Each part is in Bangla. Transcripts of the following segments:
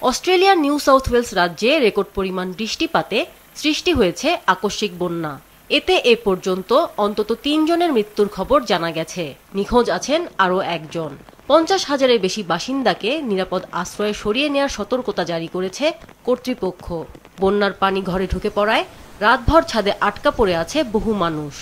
অস্ট্রেলিয়ার নিউ সাউথ ওয়েলস রাজ্যে রেকর্ড পরিমাণ বৃষ্টিপাতে সৃষ্টি হয়েছে আকস্মিক বন্যা। এতে এ পর্যন্ত অন্তত ৩ জনের মৃত্যুর খবর জানা গেছে। নিখোঁজ আছেন আরও একজন। ৫০,০০০-এর বেশি বাসিন্দাকে নিরাপদ আশ্রয়ে সরিয়ে নেওয়ার সতর্কতা জারি করেছে কর্তৃপক্ষ। বন্যার পানি ঘরে ঢুকে পড়ায় রাতভর ছাদে আটকা পড়ে আছে বহু মানুষ।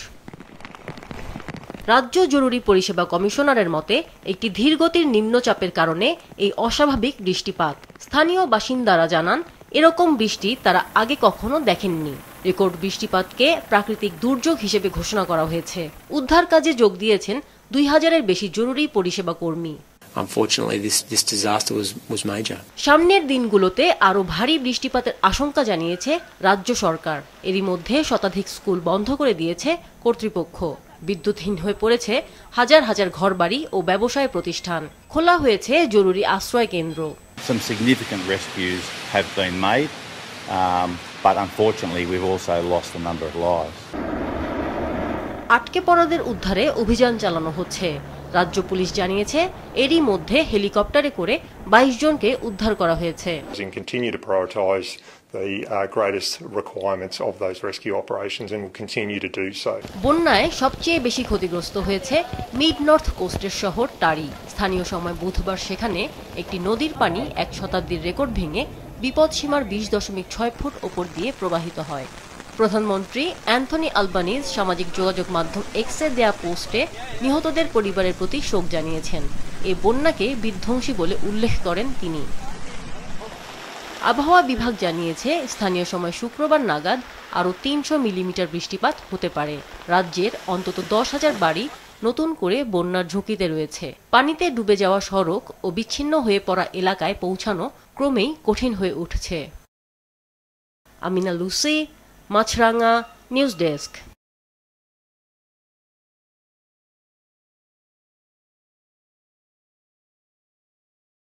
রাজ্য জরুরি পরিষেবা কমিশনারের মতে একটি ধীরগতির নিম্নচাপের কারণে এই অস্বাভাবিক বৃষ্টিপাত। স্থানীয় বাসিন্দারা জানান, এরকম বৃষ্টি তারা আগে কখনো দেখেননি। রেকর্ড বৃষ্টিপাতকে প্রাকৃতিক দুর্যোগ হিসেবে ঘোষণা করা হয়েছে। উদ্ধার কাজে যোগ দিয়েছেন ২,০০০-এর বেশি জরুরি পরিষেবা কর্মী। সামনের দিনগুলোতে আরও ভারী বৃষ্টিপাতের আশঙ্কা জানিয়েছে রাজ্য সরকার। এরই মধ্যে শতাধিক স্কুল বন্ধ করে দিয়েছে কর্তৃপক্ষ। বিদ্যুৎহীন হয়ে পড়েছে হাজার হাজার ঘরবাড়ি ও ব্যবসায় প্রতিষ্ঠান। খোলা হয়েছে জরুরি আশ্রয় কেন্দ্র। Some significant rescues have been made, but unfortunately we've also lost a number of lives. আটকে পড়াদের উদ্ধারে অভিযান চালানো হচ্ছে। রাজ্য পুলিশ জানিয়েছে, এরই মধ্যে হেলিকপ্টারে করে ২২ জনকে উদ্ধার করা হয়েছে। বন্যায় সবচেয়ে বেশি ক্ষতিগ্রস্ত হয়েছে মিড নর্থ কোস্টের শহর টারি। স্থানীয় সময় বুধবার সেখানে একটি নদীর পানি ১ শতাব্দীর রেকর্ড ভেঙে বিপদসীমার ২০.৬ ফুট ওপর দিয়ে প্রবাহিত হয়। প্রধানমন্ত্রী অ্যান্থনি আলবানিজ সামাজিক যোগাযোগ মাধ্যম এক্সে দেয়া পোস্টে নিহতদের পরিবারের প্রতি শোক জানিয়েছেন। এ বন্যাকে বিধ্বংসী বলে উল্লেখ করেন তিনি। আবহাওয়া বিভাগ জানিয়েছে, স্থানীয় সময় শুক্রবার নাগাদ আরও ৩০০ মিলিমিটার বৃষ্টিপাত হতে পারে। রাজ্যের অন্তত ১০,০০০ বাড়ি নতুন করে বন্যার ঝুঁকিতে রয়েছে। পানিতে ডুবে যাওয়া সড়ক ও বিচ্ছিন্ন হয়ে পড়া এলাকায় পৌঁছানো ক্রমেই কঠিন হয়ে উঠছে। আমিনা লুসি, মাছরাঙা নিউজ ডেস্ক।